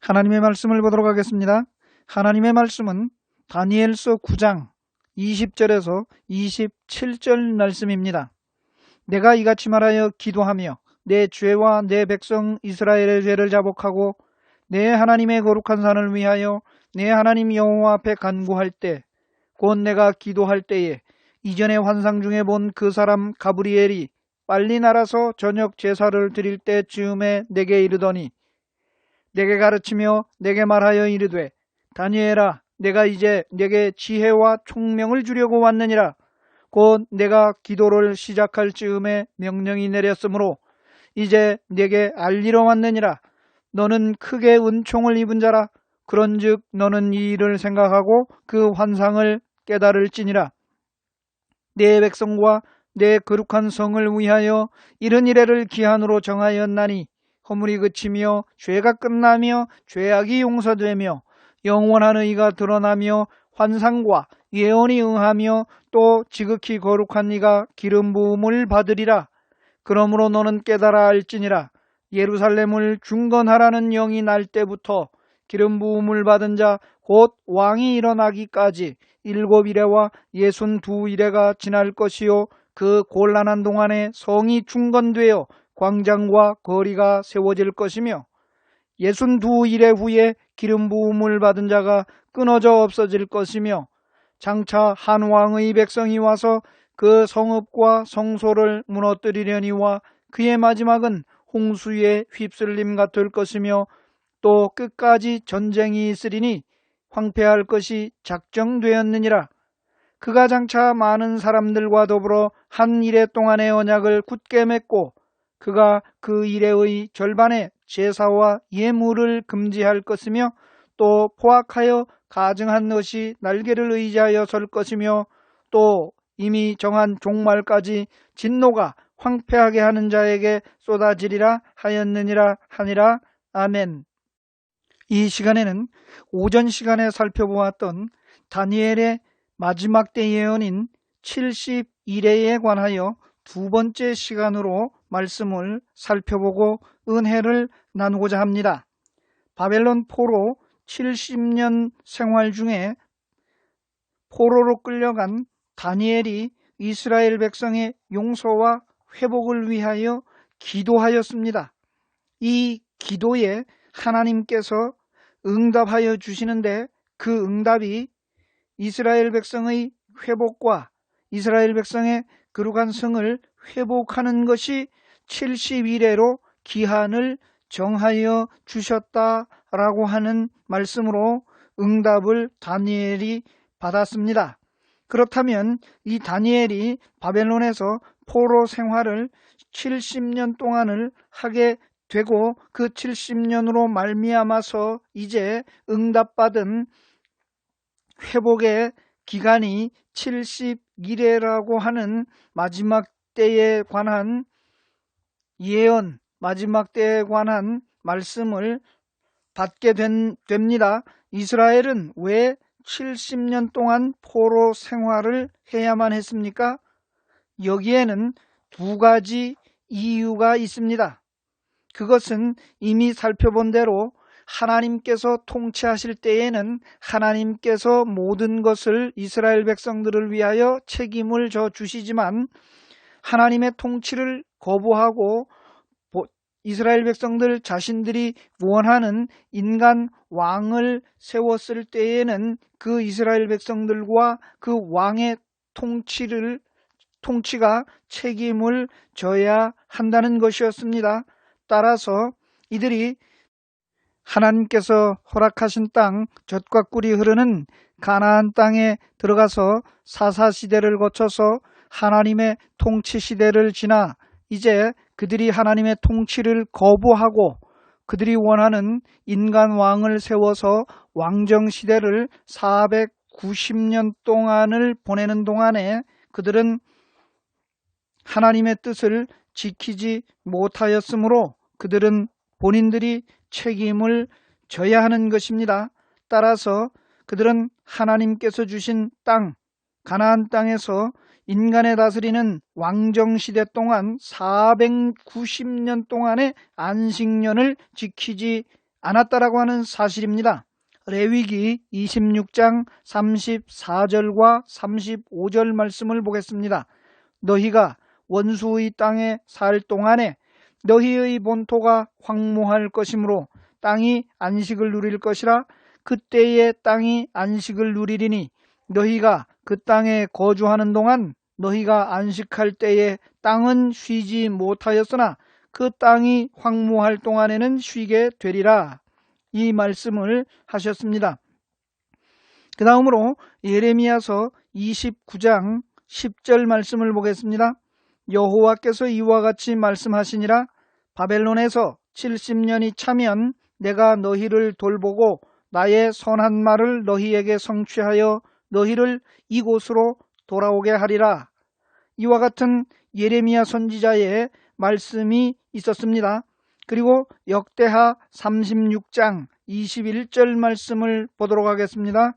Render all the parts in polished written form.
하나님의 말씀을 보도록 하겠습니다. 하나님의 말씀은 다니엘서 9장 20절에서 27절 말씀입니다. 내가 이같이 말하여 기도하며 내 죄와 내 백성 이스라엘의 죄를 자복하고 내 하나님의 거룩한 산을 위하여 내 하나님 여호와 앞에 간구할 때 곧 내가 기도할 때에 이전에 환상 중에 본 그 사람 가브리엘이 빨리 날아서 저녁 제사를 드릴 때 즈음에 내게 이르더니 내게 가르치며 내게 말하여 이르되 다니엘아 내가 이제 내게 지혜와 총명을 주려고 왔느니라. 곧 내가 기도를 시작할 즈음에 명령이 내렸으므로 이제 내게 알리러 왔느니라. 너는 크게 은총을 입은 자라. 그런즉 너는 이 일을 생각하고 그 환상을 깨달을지니라. 내 백성과 내 거룩한 성을 위하여 이런 이래를 기한으로 정하였나니 허물이 그치며 죄가 끝나며 죄악이 용서되며 영원한 의가 드러나며 환상과 예언이 응하며 또 지극히 거룩한 이가 기름 부음을 받으리라. 그러므로 너는 깨달아 알지니라. 예루살렘을 중건하라는 영이 날 때부터 기름 부음을 받은 자 곧 왕이 일어나기까지 7이레와 62이레가 지날 것이요 그 곤란한 동안에 성이 중건되어 광장과 거리가 세워질 것이며 62이레 후에 기름 부음을 받은 자가 끊어져 없어질 것이며 장차 한 왕의 백성이 와서 그 성읍과 성소를 무너뜨리려니와 그의 마지막은 홍수에 휩쓸림가 될 것이며 또 끝까지 전쟁이 있으리니 황폐할 것이 작정되었느니라. 그가 장차 많은 사람들과 더불어 한 이레 동안의 언약을 굳게 맺고 그가 그 이레의 절반에 제사와 예물을 금지할 것이며 또 포악하여 가증한 것이 날개를 의지하여 설 것이며 또 이미 정한 종말까지 진노가 황폐하게 하는 자에게 쏟아지리라 하였느니라 하니라. 아멘. 이 시간에는 오전 시간에 살펴보았던 다니엘의 마지막 때 예언인 71회에 관하여 두 번째 시간으로 말씀을 살펴보고 은혜를 나누고자 합니다. 바벨론 포로 70년 생활 중에 포로로 끌려간 다니엘이 이스라엘 백성의 용서와 회복을 위하여 기도하였습니다. 이 기도에 하나님께서 응답하여 주시는데 그 응답이 이스라엘 백성의 회복과 이스라엘 백성의 거룩한 성을 회복하는 것이 70일에로 기한을 정하여 주셨다라고 하는 말씀으로 응답을 다니엘이 받았습니다. 그렇다면 이 다니엘이 바벨론에서 포로 생활을 70년 동안을 하게 되고 그 70년으로 말미암아서 이제 응답받은 회복의 기간이 70일이라고 하는 마지막 때에 관한 예언, 마지막 때에 관한 말씀을 받게 됩니다. 이스라엘은 왜 70년 동안 포로 생활을 해야만 했습니까? 여기에는 두 가지 이유가 있습니다. 그것은 이미 살펴본 대로 하나님께서 통치하실 때에는 하나님께서 모든 것을 이스라엘 백성들을 위하여 책임을 져 주시지만 하나님의 통치를 거부하고 이스라엘 백성들 자신들이 원하는 인간 왕을 세웠을 때에는 그 이스라엘 백성들과 그 왕의 통치가 책임을 져야 한다는 것이었습니다. 따라서 이들이 하나님께서 허락하신 땅, 젖과 꿀이 흐르는 가나안 땅에 들어가서 사사시대를 거쳐서 하나님의 통치 시대를 지나 이제 그들이 하나님의 통치를 거부하고 그들이 원하는 인간 왕을 세워서 왕정 시대를 490년 동안을 보내는 동안에 그들은 하나님의 뜻을 지키지 못하였으므로 그들은 본인들이 책임을 져야 하는 것입니다. 따라서 그들은 하나님께서 주신 땅, 가나안 땅에서 인간의 다스리는 왕정시대 동안 490년 동안의 안식년을 지키지 않았다라고 하는 사실입니다. 레위기 26장 34절과 35절 말씀을 보겠습니다. 너희가 원수의 땅에 살 동안에 너희의 본토가 황무할 것이므로 땅이 안식을 누릴 것이라. 그때에 땅이 안식을 누리리니 너희가 그 땅에 거주하는 동안 너희가 안식할 때에 땅은 쉬지 못하였으나 그 땅이 황무할 동안에는 쉬게 되리라. 이 말씀을 하셨습니다. 그 다음으로 예레미야서 29장 10절 말씀을 보겠습니다. 여호와께서 이와 같이 말씀하시니라. 바벨론에서 70년이 차면 내가 너희를 돌보고 나의 선한 말을 너희에게 성취하여 너희를 이곳으로 돌아오게 하리라. 이와 같은 예레미야 선지자의 말씀이 있었습니다. 그리고 역대하 36장 21절 말씀을 보도록 하겠습니다.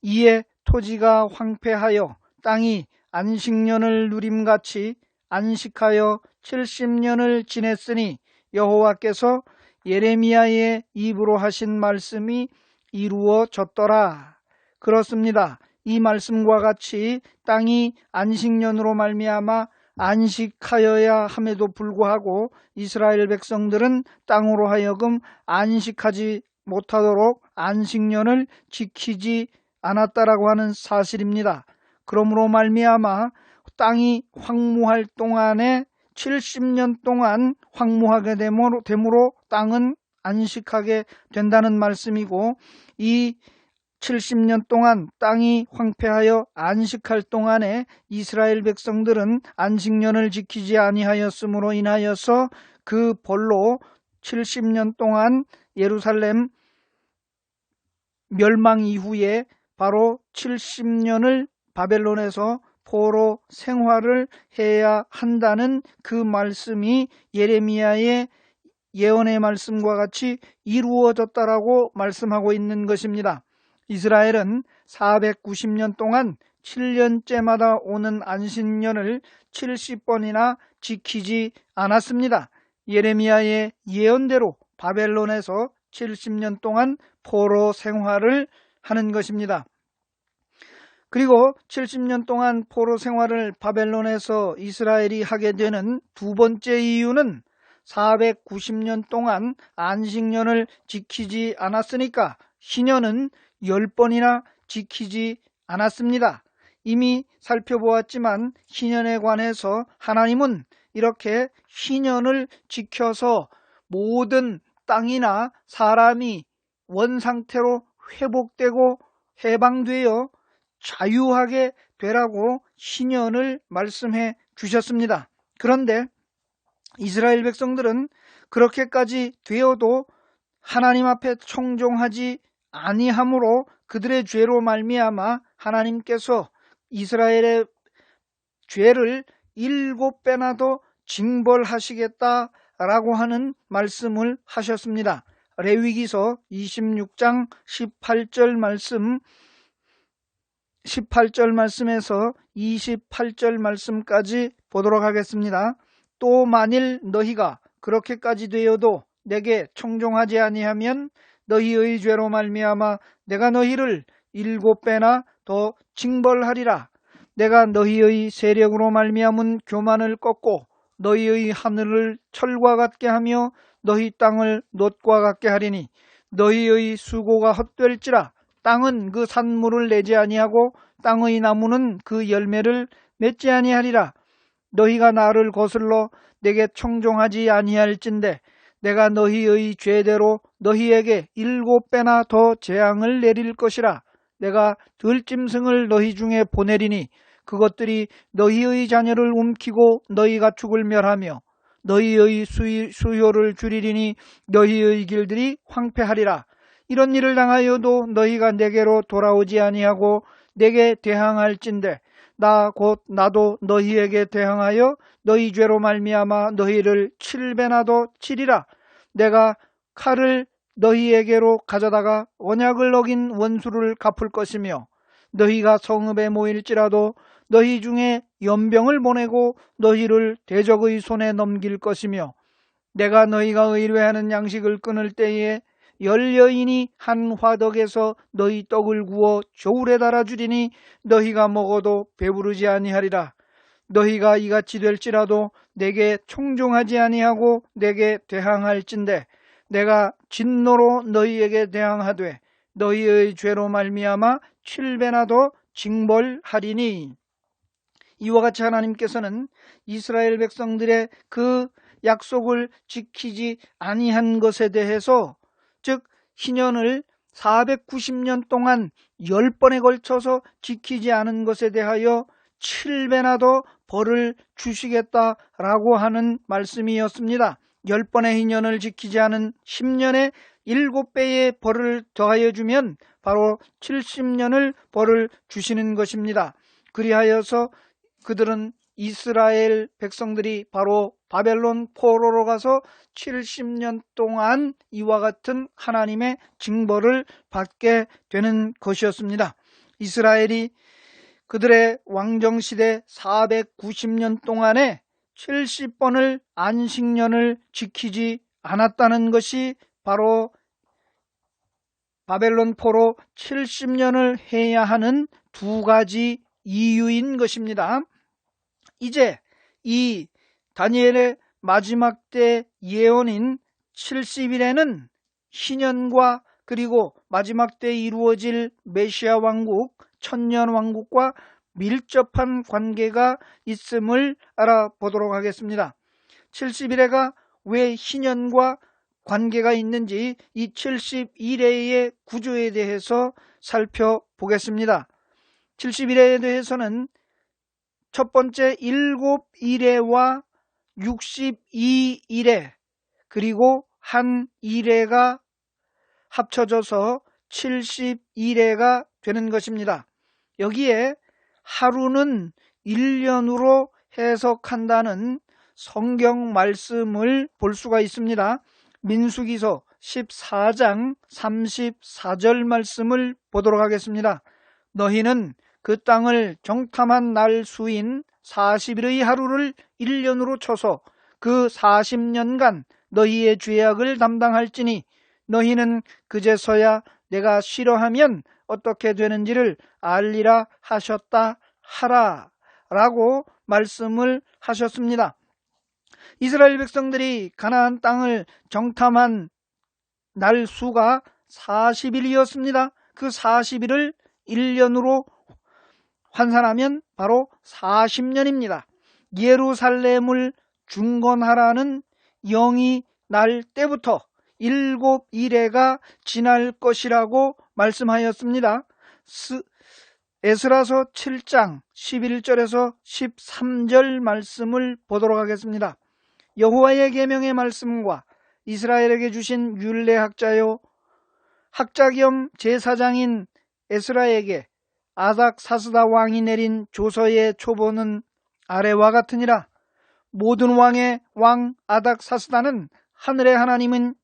이에 토지가 황폐하여 땅이 안식년을 누림같이 안식하여 70년을 지냈으니 여호와께서 예레미야의 입으로 하신 말씀이 이루어졌더라. 그렇습니다. 이 말씀과 같이 땅이 안식년으로 말미암아 안식하여야 함에도 불구하고 이스라엘 백성들은 땅으로 하여금 안식하지 못하도록 안식년을 지키지 않았다라고 하는 사실입니다. 그러므로 말미암아 땅이 황무할 동안에 70년 동안 황무하게 되므로 땅은 안식하게 된다는 말씀이고, 이 70년 동안 땅이 황폐하여 안식할 동안에 이스라엘 백성들은 안식년을 지키지 아니하였으므로 인하여서 그 벌로 70년 동안 예루살렘 멸망 이후에 바로 70년을 바벨론에서 포로 생활을 해야 한다는 그 말씀이 예레미야의 예언의 말씀과 같이 이루어졌다라고 말씀하고 있는 것입니다. 이스라엘은 490년 동안 7년째마다 오는 안식년을 70번이나 지키지 않았습니다. 예레미야의 예언대로 바벨론에서 70년 동안 포로 생활을 하는 것입니다. 그리고 70년 동안 포로 생활을 바벨론에서 이스라엘이 하게 되는 두 번째 이유는 490년 동안 안식년을 지키지 않았으니까 희년은 10번이나 지키지 않았습니다. 이미 살펴보았지만 희년에 관해서 하나님은 이렇게 희년을 지켜서 모든 땅이나 사람이 원상태로 회복되고 해방되어 자유하게 되라고 희년을 말씀해 주셨습니다. 그런데 이스라엘 백성들은 그렇게까지 되어도 하나님 앞에 청종하지 아니함으로 그들의 죄로 말미암아 하나님께서 이스라엘의 죄를 7배나 더 징벌하시겠다라고 하는 말씀을 하셨습니다. 레위기서 26장 18절 말씀에서 28절 말씀까지 보도록 하겠습니다. 또 만일 너희가 그렇게까지 되어도 내게 청종하지 아니하면 너희의 죄로 말미암아 내가 너희를 7배나 더 징벌하리라. 내가 너희의 세력으로 말미암은 교만을 꺾고 너희의 하늘을 철과 같게 하며 너희 땅을 놋과 같게 하리니 너희의 수고가 헛될지라. 땅은 그 산물을 내지 아니하고 땅의 나무는 그 열매를 맺지 아니하리라. 너희가 나를 거슬러 내게 청종하지 아니할진대 내가 너희의 죄대로 너희에게 7배나 더 재앙을 내릴 것이라. 내가 들짐승을 너희 중에 보내리니 그것들이 너희의 자녀를 움키고 너희 가축을 멸하며 너희의 수요를 줄이리니 너희의 길들이 황폐하리라. 이런 일을 당하여도 너희가 내게로 돌아오지 아니하고 내게 대항할진대 나 곧 나도 너희에게 대항하여 너희 죄로 말미암아 너희를 7배나 더 치리라. 내가 칼을 너희에게로 가져다가 언약을 어긴 원수를 갚을 것이며 너희가 성읍에 모일지라도 너희 중에 연병을 보내고 너희를 대적의 손에 넘길 것이며 내가 너희가 의뢰하는 양식을 끊을 때에 10여인이 한 화덕에서 너희 떡을 구워 저울에 달아주리니 너희가 먹어도 배부르지 아니하리라. 너희가 이같이 될지라도 내게 청종하지 아니하고 내게 대항할진대 내가 진노로 너희에게 대항하되 너희의 죄로 말미암아 7배나 더 징벌하리니. 이와 같이 하나님께서는 이스라엘 백성들의 그 약속을 지키지 아니한 것에 대해서, 즉 희년을 490년 동안 10번에 걸쳐서 지키지 않은 것에 대하여 7배나 더 벌을 주시겠다라고 하는 말씀이었습니다. 10번의 희년을 지키지 않은 10년에 7배의 벌을 더하여 주면 바로 70년을 벌을 주시는 것입니다. 그리하여서 그들은 이스라엘 백성들이 바로 바벨론 포로로 가서 70년 동안 이와 같은 하나님의 징벌을 받게 되는 것이었습니다. 이스라엘이 그들의 왕정시대 490년 동안에 70번을 안식년을 지키지 않았다는 것이 바로 바벨론 포로 70년을 해야 하는 두 가지 이유인 것입니다. 이제 이 다니엘의 마지막 때 예언인 70일에는 희년과 그리고 마지막 때 이루어질 메시아 왕국, 천년 왕국과 밀접한 관계가 있음을 알아보도록 하겠습니다. 70일에가 왜 희년과 관계가 있는지 이 71회의 구조에 대해서 살펴보겠습니다. 71회에 대해서는 첫 번째 7일회와 62일회 그리고 한 일회가 합쳐져서 71회가 되는 것입니다. 여기에 하루는 1년으로 해석한다는 성경 말씀을 볼 수가 있습니다. 민수기서 14장 34절 말씀을 보도록 하겠습니다. 너희는 그 땅을 정탐한 날 수인 40일의 하루를 1년으로 쳐서 그 40년간 너희의 죄악을 담당할지니 너희는 그제서야 내가 싫어하면 어떻게 되는지를 알리라 하셨다 하라 라고 말씀을 하셨습니다. 이스라엘 백성들이 가나안 땅을 정탐한 날 수가 40일이었습니다. 그 40일을 1년으로 환산하면 바로 40년입니다. 예루살렘을 중건하라는 영이 날 때부터 7일회가 지날 것이라고 말씀하였습니다. 에스라서 7장 11절에서 13절 말씀을 보도록 하겠습니다. 여호와의 계명의 말씀과 이스라엘에게 주신 율례학자요 학자 겸 제사장인 에스라에게 아닥사스다 왕이 내린 조서의 초본은 아래와 같으니라. 모든 왕의 왕 아닥사스다는 하늘의 하나님은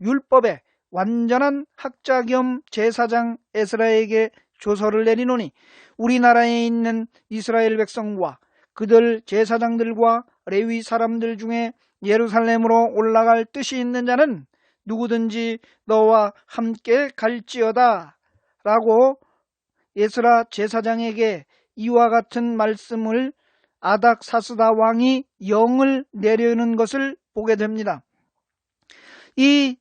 율법에 완전한 학자 겸 제사장 에스라에게 조서를 내리노니 우리나라에 있는 이스라엘 백성과 그들 제사장들과 레위 사람들 중에 예루살렘으로 올라갈 뜻이 있는 자는 누구든지 너와 함께 갈지어다 라고 에스라 제사장에게 이와 같은 말씀을 아닥사스다 왕이 영을 내려는 것을 보게 됩니다. 이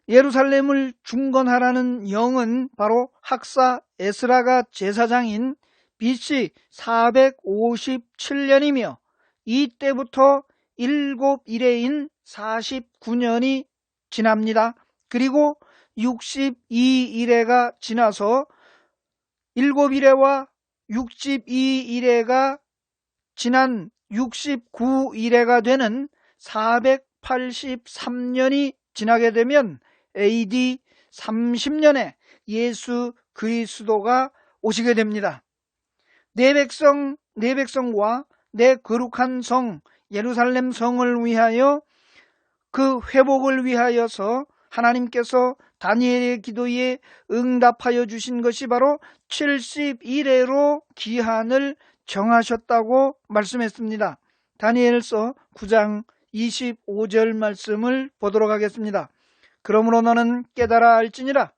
예루살렘을 중건하라는 영은 바로 학사 에스라가 제사장인 BC 457년이며 이때부터 7일회인 49년이 지납니다. 그리고 62일회가 지나서 7일회와 62일회가 지난 69일회가 되는 483년이 지나게 되면 AD 30년에 예수 그리스도가 오시게 됩니다. 내 백성과 내 거룩한 성 예루살렘 성을 위하여 그 회복을 위하여서 하나님께서 다니엘의 기도에 응답하여 주신 것이 바로 71회로 기한을 정하셨다고 말씀했습니다. 다니엘서 9장 25절 말씀을 보도록 하겠습니다. 그러므로 너는 깨달아 알지니라.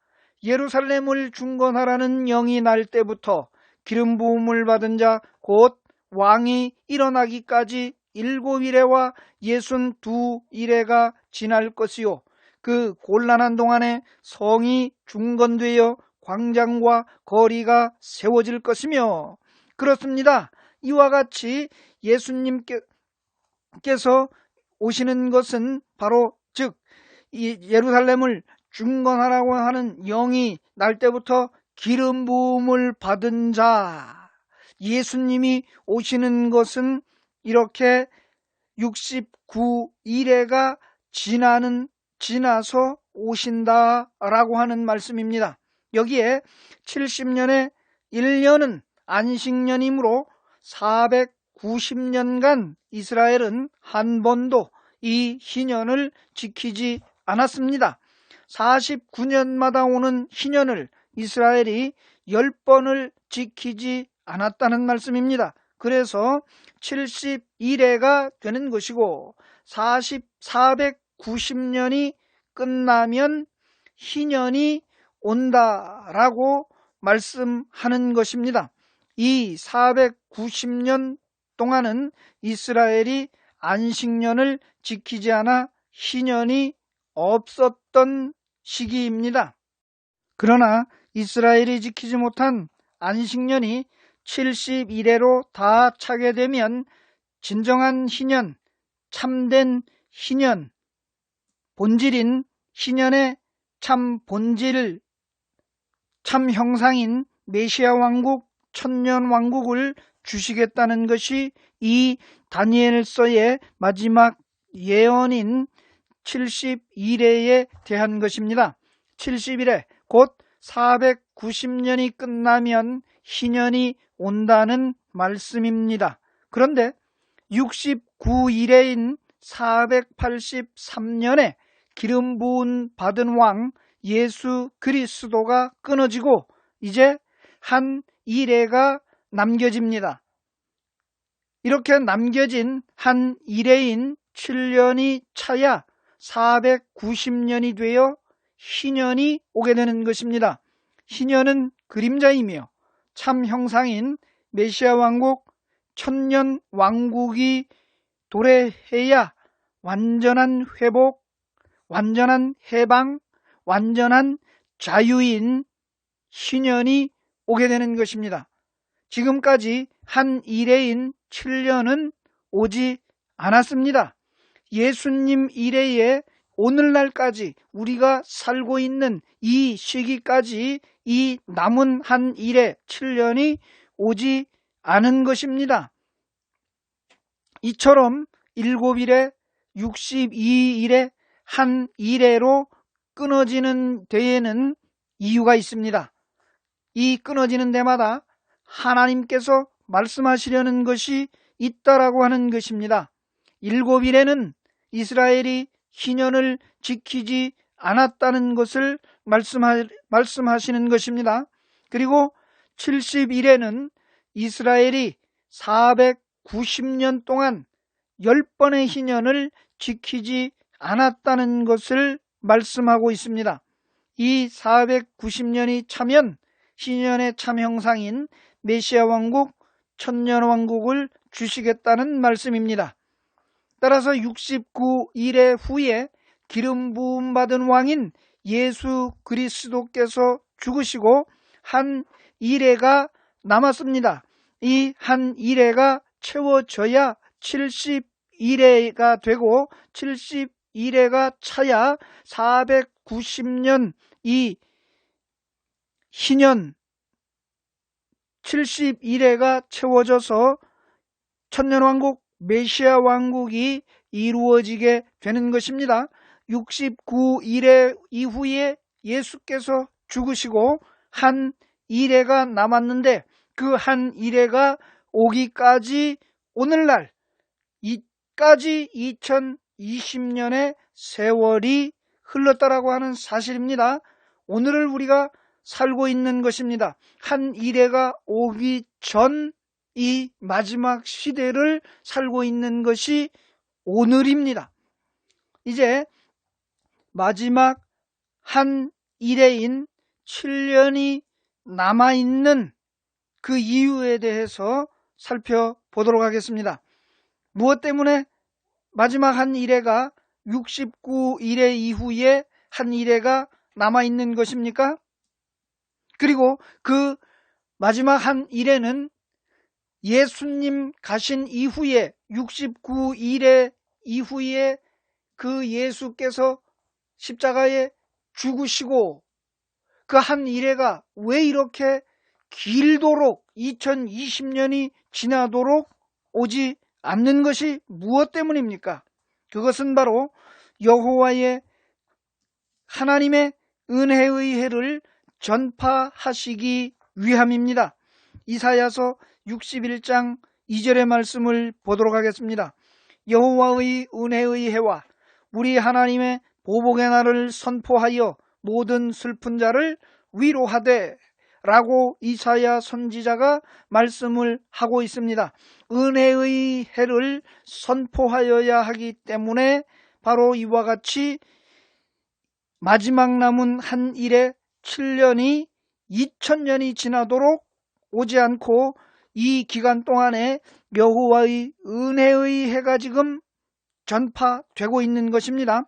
예루살렘을 중건하라는 영이 날 때부터 기름 부음을 받은 자 곧 왕이 일어나기까지 7일에와 62일에가 지날 것이요, 그 곤란한 동안에 성이 중건되어 광장과 거리가 세워질 것이며. 그렇습니다. 이와 같이 예수님께서 오시는 것은 바로 즉 이 예루살렘을 중건하라고 하는 영이 날 때부터 기름 부음을 받은 자, 예수님이 오시는 것은 이렇게 69일에가 지나서 오신다라고 하는 말씀입니다. 여기에 70년의 1년은 안식년이므로 490년간 이스라엘은 한 번도 이 희년을 지키지 않았습니다. 49년마다 오는 희년을 이스라엘이 10번을 지키지 않았다는 말씀입니다. 그래서 71회가 되는 것이고 490년이 끝나면 희년이 온다라고 말씀하는 것입니다. 이 490년 동안은 이스라엘이 안식년을 지키지 않아 희년이 없었던 시기입니다. 그러나 이스라엘이 지키지 못한 안식년이 71회로 다 차게 되면 진정한 희년, 참된 희년, 본질인 희년의 참 본질, 참 형상인 메시아 왕국, 천년 왕국을 주시겠다는 것이 이 다니엘서의 마지막 예언인 71회에 대한 것입니다. 71회, 곧 490년이 끝나면 희년이 온다는 말씀입니다. 그런데 69일에인 483년에 기름 부음 받은 왕 예수 그리스도가 끊어지고 이제 한 일회가 남겨집니다. 이렇게 남겨진 한 일회인 7년이 차야 490년이 되어 희년이 오게 되는 것입니다. 희년은 그림자이며 참 형상인 메시아 왕국, 천년 왕국이 도래해야 완전한 회복, 완전한 해방, 완전한 자유인 희년이 오게 되는 것입니다. 지금까지 한 일회인 7년은 오지 않았습니다. 예수님 이래에 오늘날까지 우리가 살고 있는 이 시기까지 이 남은 한 일회 7년이 오지 않은 것입니다. 이처럼 7일에 62일에 한 일회로 끊어지는 데에는 이유가 있습니다. 이 끊어지는 데마다 하나님께서 말씀하시려는 것이 있다라고 하는 것입니다. 7일에는 이스라엘이 희년을 지키지 않았다는 것을 말씀하시는 것입니다. 그리고 70일에는 이스라엘이 490년 동안 10번의 희년을 지키지 않았다는 것을 말씀하고 있습니다. 이 490년이 차면 희년의 참 형상인 메시아 왕국, 천년 왕국을 주시겠다는 말씀입니다. 따라서 69일의 후에 기름 부음 받은 왕인 예수 그리스도께서 죽으시고 한 일회가 남았습니다. 이 한 일회가 채워져야 71회가 되고 71회가 차야 490년 이 희년 71회가 채워져서 천년왕국 메시아 왕국이 이루어지게 되는 것입니다. 69일회 이후에 예수께서 죽으시고 한 일회가 남았는데 그 한 일회가 오기까지 오늘날 이까지 2020년의 세월이 흘렀다라고 하는 사실입니다. 오늘을 우리가 살고 있는 것입니다. 한 일회가 오기 전 이 마지막 시대를 살고 있는 것이 오늘입니다. 이제 마지막 한 일해인 7년이 남아있는 그 이유에 대해서 살펴보도록 하겠습니다. 무엇 때문에 마지막 한 일해가 69일해 이후에 한 일해가 남아있는 것입니까? 그리고 그 마지막 한 일해는 예수님 가신 이후에 69일해 이후에 그 예수께서 십자가에 죽으시고 그 한 일해가 왜 이렇게 길도록 2020년이 지나도록 오지 않는 것이 무엇 때문입니까? 그것은 바로 여호와의 하나님의 은혜의 해를 전파하시기 위함입니다. 이사야서 61장 2절의 말씀을 보도록 하겠습니다. 여호와의 은혜의 해와 우리 하나님의 보복의 날을 선포하여 모든 슬픈 자를 위로하되 라고 이사야 선지자가 말씀을 하고 있습니다. 은혜의 해를 선포하여야 하기 때문에 바로 이와 같이 마지막 남은 한 일에 7년이 2000년이 지나도록 오지 않고 이 기간 동안에 여호와의 은혜의 해가 지금 전파되고 있는 것입니다.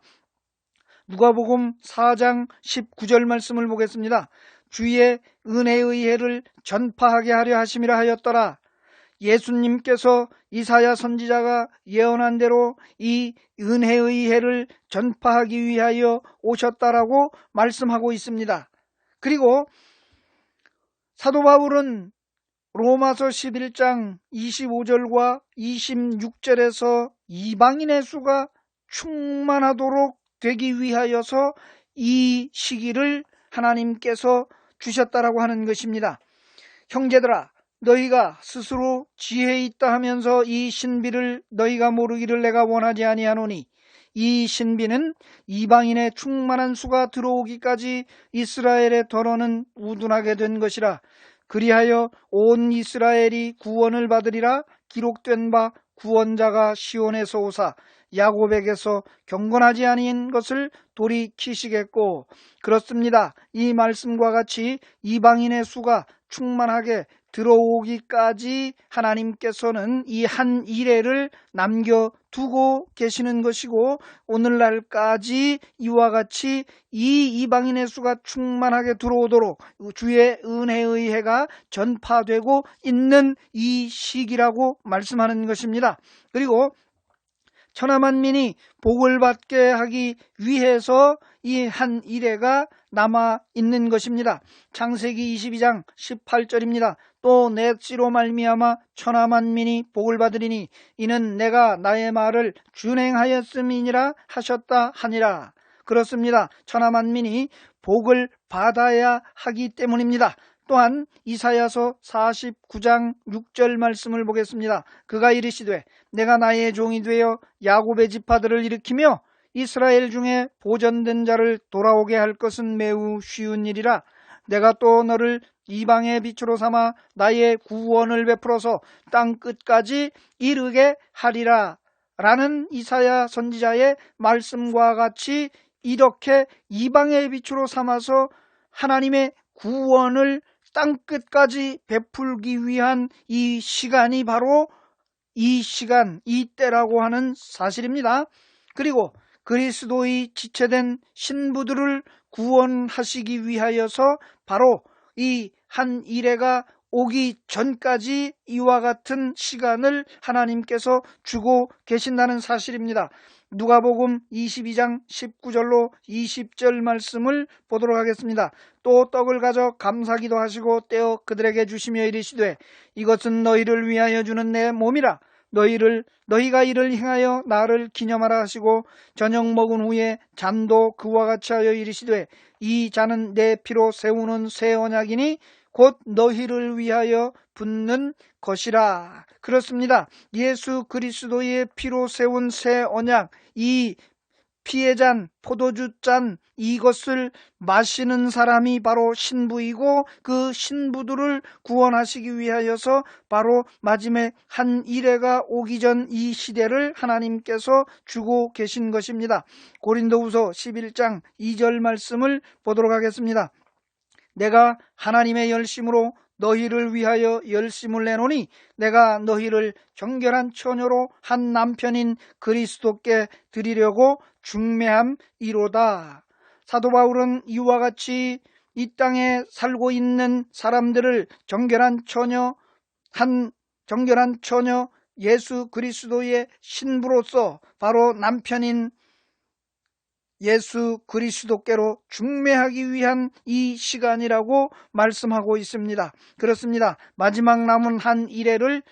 누가복음 4장 19절 말씀을 보겠습니다. 주의 은혜의 해를 전파하게 하려 하심이라 하였더라. 예수님께서 이사야 선지자가 예언한 대로 이 은혜의 해를 전파하기 위하여 오셨다라고 말씀하고 있습니다. 그리고 사도 바울은 로마서 11장 25절과 26절에서 이방인의 수가 충만하도록 되기 위하여서 이 시기를 하나님께서 주셨다라고 하는 것입니다. 형제들아, 너희가 스스로 지혜 있다 하면서 이 신비를 너희가 모르기를 내가 원하지 아니하노니 이 신비는 이방인의 충만한 수가 들어오기까지 이스라엘의 덫은 우둔하게 된 것이라. 그리하여 온 이스라엘이 구원을 받으리라. 기록된 바 구원자가 시온에서 오사 야곱에게서 경건하지 아니한 것을 돌이키시겠고, 그렇습니다. 이 말씀과 같이 이방인의 수가 충만하게 들어오기까지 하나님께서는 이 한 일해를 남겨두고 계시는 것이고, 오늘날까지 이와 같이 이 이방인의 수가 충만하게 들어오도록 주의 은혜의 해가 전파되고 있는 이 시기라고 말씀하는 것입니다. 그리고 천하만민이 복을 받게 하기 위해서 이 한 일해가 남아 있는 것입니다. 창세기 22장 18절입니다. 또 내 씨로 말미암아 천하만민이 복을 받으리니 이는 내가 나의 말을 준행하였음이니라 하셨다 하니라. 그렇습니다. 천하만민이 복을 받아야 하기 때문입니다. 또한 이사야서 49장 6절 말씀을 보겠습니다. 그가 이르시되 내가 나의 종이 되어 야곱의 지파들을 일으키며 이스라엘 중에 보전된 자를 돌아오게 할 것은 매우 쉬운 일이라. 내가 또 너를 이방의 빛으로 삼아 나의 구원을 베풀어서 땅 끝까지 이르게 하리라 라는 이사야 선지자의 말씀과 같이 이렇게 이방의 빛으로 삼아서 하나님의 구원을 땅끝까지 베풀기 위한 이 시간이 바로 이 시간, 이 때라고 하는 사실입니다. 그리고 그리스도의 지체된 신부들을 구원하시기 위하여서 바로 이 한 일해가 오기 전까지 이와 같은 시간을 하나님께서 주고 계신다는 사실입니다. 누가복음 22장 19절로 20절 말씀을 보도록 하겠습니다. 또 떡을 가져 감사기도 하시고 떼어 그들에게 주시며 이르시되 이것은 너희를 위하여 주는 내 몸이라. 너희가 이를 행하여 나를 기념하라 하시고 저녁 먹은 후에 잔도 그와 같이 하여 이르시되 이 잔은 내 피로 세우는 새 언약이니 곧 너희를 위하여 붓는 것이라. 그렇습니다. 예수 그리스도의 피로 세운 새 언약, 이 피의 잔, 포도주 잔 이것을 마시는 사람이 바로 신부이고 그 신부들을 구원하시기 위하여서 바로 마지막 한 이레가 오기 전 이 시대를 하나님께서 주고 계신 것입니다. 고린도후서 11장 2절 말씀을 보도록 하겠습니다. 내가 하나님의 열심으로 너희를 위하여 열심을 내노니 내가 너희를 정결한 처녀로 한 남편인 그리스도께 드리려고 중매함이로다. 사도 바울은 이와 같이 이 땅에 살고 있는 사람들을 정결한 처녀 예수 그리스도의 신부로서 바로 남편인 예수 그리스도께로 중매하기 위한 이 시간이라고 말씀하고 있습니다. 그렇습니다. 마지막 남은 한 이레를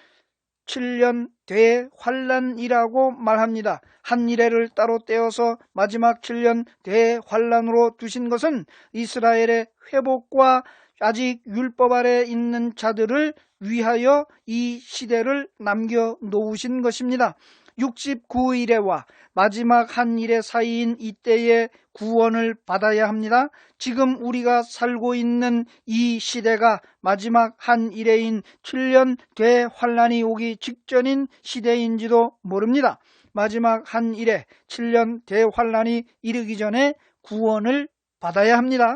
7년 대환란이라고 말합니다. 한 이레를 따로 떼어서 마지막 7년 대환란으로 두신 것은 이스라엘의 회복과 아직 율법 아래 있는 자들을 위하여 이 시대를 남겨놓으신 것입니다. 69일에와 마지막 한 일의 사이인 이때에 구원을 받아야 합니다. 지금 우리가 살고 있는 이 시대가 마지막 한 일에인 7년 대환란이 오기 직전인 시대인지도 모릅니다. 마지막 한 일에 7년 대환란이 이르기 전에 구원을 받아야 합니다.